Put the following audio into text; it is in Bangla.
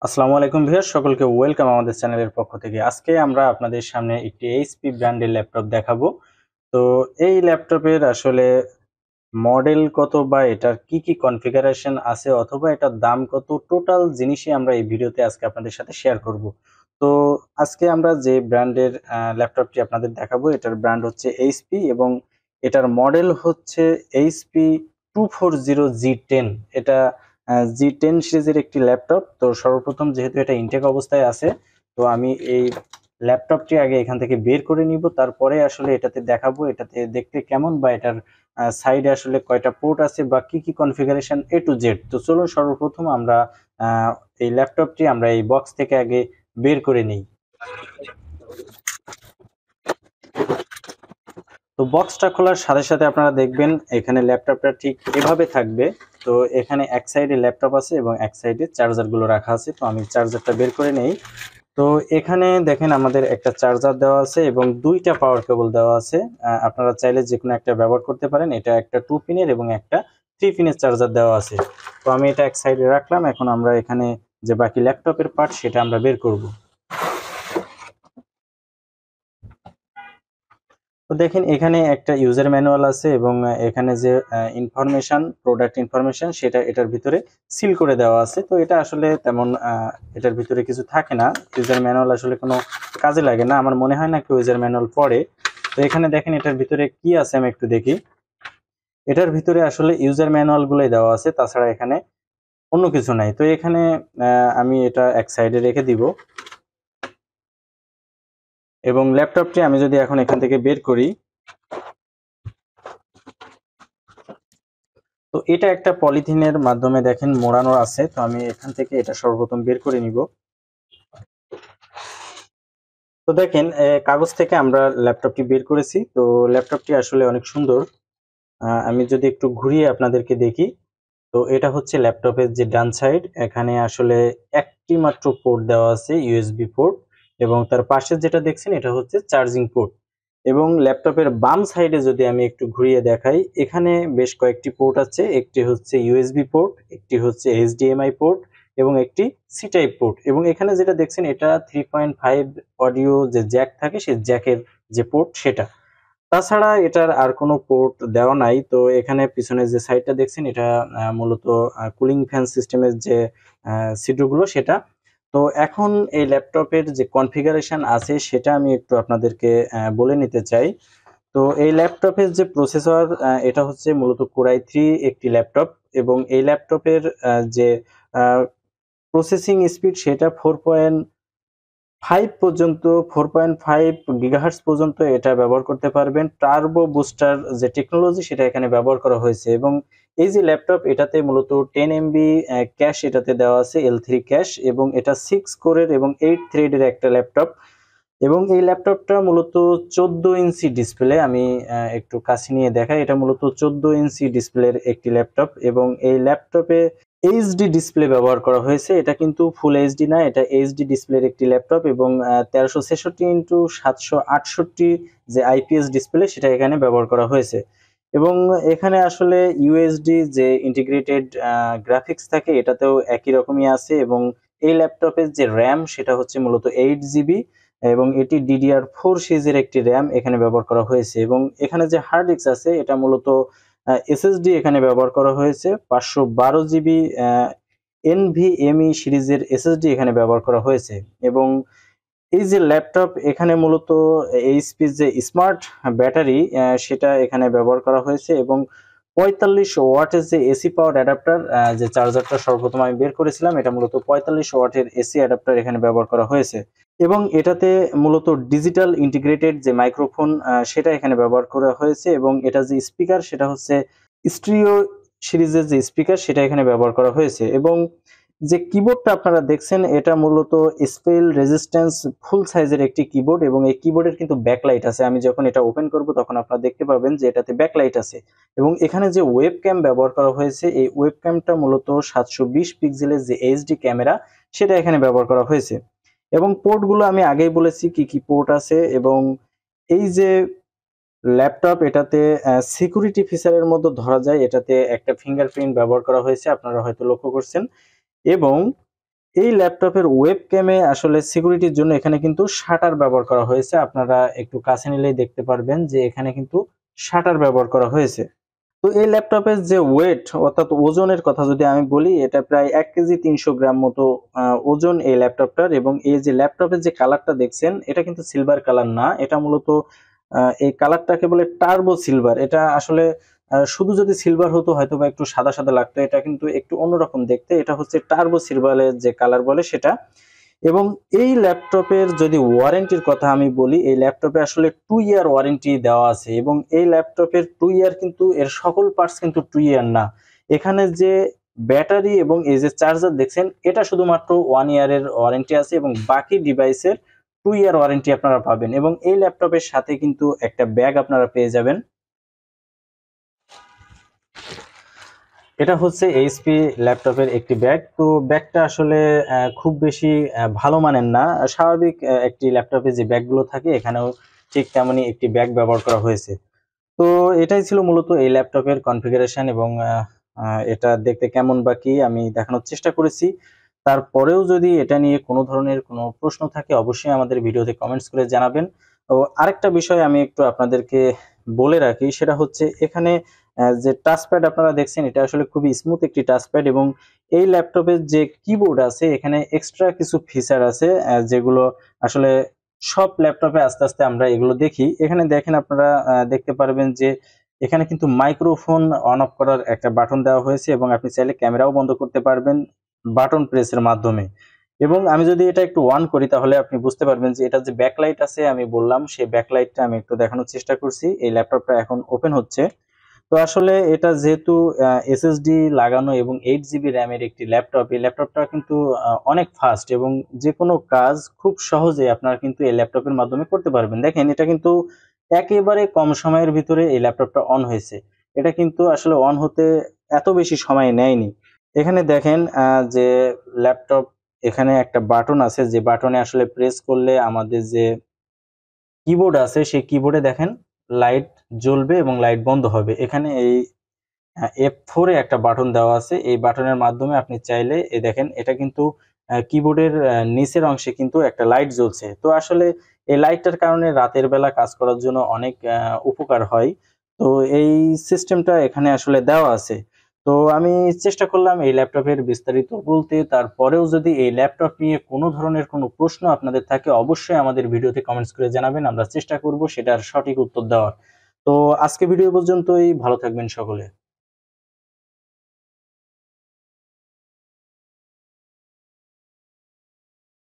আসসালামু আলাইকুম ভিউয়ার্স, সকলকে ওয়েলকাম আমাদের চ্যানেলের পক্ষ থেকে। আজকে আমরা আপনাদের সামনে একটি এইচপি ব্র্যান্ডের ল্যাপটপ দেখাবো। তো এই ল্যাপটপের আসলে মডেল কত বা এটার কি কি কনফিগারেশন আছে অথবা এটার দাম কত, টোটাল জিনিসই আমরা এই ভিডিওতে আজকে আপনাদের সাথে শেয়ার করব। তো আজকে আমরা যে ব্র্যান্ডের ল্যাপটপটি আপনাদের দেখাবো, এটার ব্র্যান্ড হচ্ছে এইচপি এবং এটার মডেল হচ্ছে এইচপি 240G10। এটা জি10 সিরিজের একটি ল্যাপটপ। তো সর্বপ্রথম যেহেতু এটা ইনটেক অবস্থায় আছে, তো আমি এই ল্যাপটপটি আগে এখান থেকে বের করে নিব, তারপরে আসলে এটাতে দেখাবো এটাতে দেখতে কেমন বা এটার সাইডে আসলে কয়টা পোর্ট আছে বা কি কি কনফিগারেশন এ টু জেড। তো চলুন সর্বপ্রথম আমরা আহ, এই ল্যাপটপটি আমরা এই বক্স থেকে আগে বের করে নিই। তো বক্সটা খোলার সাথে সাথে আপনারা দেখবেন এখানে ল্যাপটপটা ঠিক এভাবে থাকবে। তো এখানে এক সাইডে ল্যাপটপ আছে এবং এক সাইডে চার্জার গুলো রাখা আছে। তো আমি চার্জারটা বের করে নেই। তো এখানে দেখেন আমাদের একটা চার্জার দেওয়া আছে এবং দুইটা পাওয়ার কেবল দেওয়া আছে। আপনারা চাইলে যে কোনো একটা ব্যবহার করতে পারেন। এটা একটা 2 পিনের এবং একটা 3 পিনের চার্জার দেওয়া আছে। তো আমি এটা এক সাইডে রাখলাম। এখন আমরা এখানে যে বাকি ল্যাপটপের পার্ট সেটা আমরা বের করব। তো দেখেন এখানে একটা ইউজার ম্যানুয়াল আছে এবং এখানে যে ইনফরমেশন, প্রোডাক্ট ইনফরমেশন, সেটা এটার ভিতরে সিল করে দেওয়া আছে। তো এটা আসলে তেমন এটার ভিতরে কিছু থাকে না। ইউজার ম্যানুয়াল আসলে কোনো কাজে লাগে না, আমার মনে হয় না কেউ ইউজার ম্যানুয়াল পড়ে। তো এখানে দেখেন এটার ভিতরে কি আছে আমি একটু দেখি। এটার ভিতরে আসলে ইউজার ম্যানুয়াল গুলোই দেওয়া আছে, তাছাড়া এখানে অন্য কিছু নাই। তো এখানে আমি এটা এক সাইডে রেখে দিব এবং ল্যাপটপটি আমি যদি এখন এখান থেকে বের করি, তো এটা একটা পলিথিনের মাধ্যমে দেখেন মোড়ানো আছে। তো আমি এখান থেকে এটা সর্বপ্রথম বের করে নিব। তো দেখেন কাগজ থেকে আমরা ল্যাপটপটি বের করেছি। তো ল্যাপটপটি আসলে অনেক সুন্দর। আমি যদি একটু ঘুরিয়ে আপনাদেরকে দেখি, তো এটা হচ্ছে ল্যাপটপের যে ডান সাইড, এখানে আসলে একটি মাত্র পোর্ট দেওয়া আছে, ইউএসবি পোর্ট। এবং তার পাশে যেটা দেখছেন এটা হচ্ছে চার্জিং পোর্ট। এবং ল্যাপটপের বাম সাইডে যদি আমি একটু ঘুরিয়ে দেখাই, এখানে বেশ কয়েকটি পোর্ট আছে। একটি হচ্ছে ইউএসবি পোর্ট, একটি হচ্ছে এইচডিএমআই পোর্ট এবং একটি সি টাইপ পোর্ট। এবং এখানে যেটা দেখছেন এটা 3.5 অডিও যে জ্যাক থাকে, সেই জ্যাকের যে পোর্ট সেটা। তাছাড়া এটার আর কোনো পোর্ট দেওয়া নাই। তো এখানে পিছনে যে সাইডটা দেখছেন এটা মূলত কুলিং ফ্যান সিস্টেমের যে সিটগুলো সেটা। তো এখন এই ল্যাপটপের যে কনফিগারেশন আছে সেটা আমি একটু আপনাদেরকে বলে নিতে চাই। তো এই ল্যাপটপের যে প্রসেসর, এটা হচ্ছে মূলত কোর i3 একটি ল্যাপটপ। এবং এই ল্যাপটপের যে প্রসেসিং স্পিড সেটা 4.5 পর্যন্ত এটা ব্যবহার করতে পারবেন। টার্বো বুস্টার যে টেকনোলজি সেটা এখানে ব্যবহার করা হয়েছে। এবং এই যে ল্যাপটপ, এটাতে মূলত 10 MB ক্যাশ এটাতে দেওয়া আছে, L3 ক্যাশ। এবং এটা 6 কোরের এবং 8 থ্রেডের একটা ল্যাপটপ। এবং এই ল্যাপটপটা মূলত 14 ইঞ্চি ডিসপ্লে। আমি একটু কাছে নিয়ে দেখাই, এটা মূলত 14 ইঞ্চি ডিসপ্লের একটি ল্যাপটপ। এবং এই ল্যাপটপে এইচডি ডিসপ্লে ব্যবহার করা হয়েছে। এটা কিন্তু ফুল এইচডি না, এটা এইচডি ডিসপ্লের একটি ল্যাপটপ। এবং 1366x768 যে আইপিএস ডিসপ্লে সেটা এখানে ব্যবহার করা হয়েছে। এবং এখানে আসলে ইউএসডি যে ইন্টিগ্রেটেড গ্রাফিক্স থাকে এটাতেও একই রকমই আছে। এবং এই ল্যাপটপের যে র্যাম সেটা হচ্ছে মূলত 8 জিবি এবং এটি DDR4 সিরিজের একটি র্যাম এখানে ব্যবহার করা হয়েছে। এবং এখানে যে হার্ড ডিস্ক আছে এটা মূলত এসএসডি এখানে ব্যবহার করা হয়েছে, 512 জিবি NVMe সিরিজের এসএসডি এখানে ব্যবহার করা হয়েছে। এবং এই যে ল্যাপটপ, এখানে মূলত এইচপি যে স্মার্ট ব্যাটারি সেটা এখানে ব্যবহার করা হয়েছে। এবং 45 ওয়াটের যে এসি পাওয়ার অ্যাডাপ্টার, যে চার্জারটা সর্বপ্রথম আমি বের করেছিলাম, এটা মূলত 45 ওয়াটের এসি অ্যাডাপ্টার এখানে ব্যবহার করা হয়েছে। এবং এটাতে মূলত ডিজিটাল ইন্টিগ্রেটেড যে মাইক্রোফোন সেটা এখানে ব্যবহার করা হয়েছে। এবং এটা যে স্পিকার সেটা হচ্ছে স্ট্রিও সিরিজের যে স্পিকার সেটা এখানে ব্যবহার করা হয়েছে। এবং যে কিবোর্ডটা আপনারা দেখছেন এটা মূলত স্পেল রেজিস্ট্যান্স ফুল সাইজের একটি কিবোর্ড। এবং এই কিবোর্ডের কিন্তু ব্যাকলাইট আছে। আমি যখন এটা ওপেন করব তখন আপনারা দেখতে পাবেন যে এটাতে ব্যাকলাইট আছে। এবং এখানে যে ওয়েব ক্যাম ব্যবহার করা হয়েছে, এই ওয়েব ক্যামটা মূলত 720 পিক্সেলের যে এইচডি ক্যামেরা সেটা এখানে ব্যবহার করা হয়েছে। এবং পোর্টগুলো আমি আগেই বলেছি কি কি পোর্ট আছে। এবং এই যে ল্যাপটপ, এটাতে সিকিউরিটি ফিচারের মধ্যে ধরা যায় এটাতে একটা ফিঙ্গারপ্রিন্ট ব্যবহার করা হয়েছে, আপনারা হয়তো লক্ষ্য করছেন। এবং এই ল্যাপটপের ওয়েবক্যামে আসলে সিকিউরিটির জন্য এখানে কিন্তু শাটার ব্যবহার করা হয়েছে। আপনারা একটু কাছে নিলেই দেখতে পারবেন যে এখানে কিন্তু শাটার ব্যবহার করা হয়েছে। তো এই ল্যাপটপের যে ওয়েট অর্থাৎ ওজনের কথা যদি আমি বলি, এটা প্রায় 1 কেজি 300 গ্রাম মতো ওজন এই ল্যাপটপটার। এবং এই যে ল্যাপটপের যে কালারটা দেখছেন, এটা কিন্তু সিলভার কালার না, এটা মূলত এই কালারটাকে বলে টার্বো সিলভার। এটা আসলে শুধু যদি সিলভার হতো হয়তোবা একটু সাদা সাদা লাগতো, এটা কিন্তু একটু অন্যরকম দেখতে। এটা হচ্ছে টার্বো সিলভারের যে কালার বলে সেটা। এবং এই ল্যাপটপের যদি ওয়ারেন্টির কথা আমি বলি, এই ল্যাপটপে আসলে 2 ইয়ার ওয়ারেন্টি দেওয়া আছে। এবং এই ল্যাপটপের 2 ইয়ার কিন্তু এর সকল পার্টস কিন্তু 2 ইয়ার না। এখানে যে ব্যাটারি এবং এই যে চার্জার দেখছেন, এটা শুধুমাত্র 1 ইয়ারের ওয়ারেন্টি আছে এবং বাকি ডিভাইসের 2 ইয়ার ওয়ারেন্টি আপনারা পাবেন। এবং এই ল্যাপটপের সাথে কিন্তু একটা ব্যাগ আপনারা পেয়ে যাবেন। এটা হচ্ছে এইচপি ল্যাপটপের একটি ব্যাগ। তো ব্যাগটা আসলে খুব বেশি ভালো মানের না। স্বাভাবিক একটি ল্যাপটপে যে ব্যাগগুলো থাকে, এখানেও ঠিক তেমনই একটি ব্যাগ ব্যবহার করা হয়েছে। তো এটাই ছিল মূলত এই ল্যাপটপের কনফিগারেশন। এবং এটা দেখতে কেমন বা কি আমি দেখানোর চেষ্টা করেছি। তারপরেও যদি এটা নিয়ে কোনো ধরনের কোনো প্রশ্ন থাকে, অবশ্যই আমাদের ভিডিওতে কমেন্টস করে জানাবেন। তো আরেকটা বিষয় আমি একটু আপনাদেরকে বলে রাখি, সেটা হচ্ছে এখানে যে টাচপ্যাড আপনারা দেখছেন, এটা আসলে খুবই স্মুথ একটি টাচপ্যাড। এবং এই ল্যাপটপের যে কিবোর্ড আছে, এখানে এক্সট্রা কিছু ফিচার আছে যেগুলো আসলে সব ল্যাপটপে আস্তে আস্তে আমরা এগুলো দেখি। এখানে দেখেন, আপনারা দেখতে পারবেন যে এখানে কিন্তু মাইক্রোফোন অন অফ করার একটা বাটন দেওয়া হয়েছে এবং আপনি চাইলে ক্যামেরাও বন্ধ করতে পারবেন বাটন প্রেসের মাধ্যমে। এবং আমি যদি এটা একটু অন করি, তাহলে আপনি বুঝতে পারবেন যে এটা যে ব্যাকলাইট আছে আমি বললাম, সেই ব্যাকলাইটটা আমি একটু দেখানোর চেষ্টা করছি। এই ল্যাপটপটা এখন ওপেন হচ্ছে। তো আসলে এটা যেহেতু এসএসডি লাগানো এবং 8 জিবি র্যামের একটি ল্যাপটপ, এই ল্যাপটপটা কিন্তু অনেক ফাস্ট এবং যে কোনো কাজ খুব সহজে আপনারা কিন্তু এই ল্যাপটপের মাধ্যমে করতে পারবেন। দেখেন, এটা কিন্তু একেবারে কম সময়ের ভিতরে এই ল্যাপটপটা অন হয়েছে। এটা কিন্তু আসলে অন হতে এত বেশি সময় নেয়নি। এখানে দেখেন যে ল্যাপটপ, এখানে একটা বাটন আছে, যে বাটনে আসলে প্রেস করলে আমাদের যে কিবোর্ড আছে সেই কিবোর্ডে দেখেন লাইট জ্বলবে এবং লাইট বন্ধ হবে। এখানে এই F4 এ একটা বাটন দেওয়া আছে। এই বাটনের মাধ্যমে আপনি চাইলে দেখেন, এটা কিন্তু কিবোর্ডের নিচের অংশে কিন্তু একটা লাইট জ্বলছে। তো আসলে এই লাইটটার কারণে রাতের বেলা কাজ করার জন্য অনেক উপকার হয়। তো এই সিস্টেমটা এখানে আসলে দেওয়া আছে। তো আমি চেষ্টা করলাম এই ল্যাপটপের বিস্তারিত বলতে। তারপরেও যদি এই ল্যাপটপ নিয়ে কোনো ধরনের কোনো প্রশ্ন আপনাদের থাকে, অবশ্যই আমাদের ভিডিওতে কমেন্টস করে জানাবেন। আমরা চেষ্টা করব সেটার সঠিক উত্তর দেওয়ার। তো আজকে ভিডিও পর্যন্তই। ভালো থাকবেন সকলে।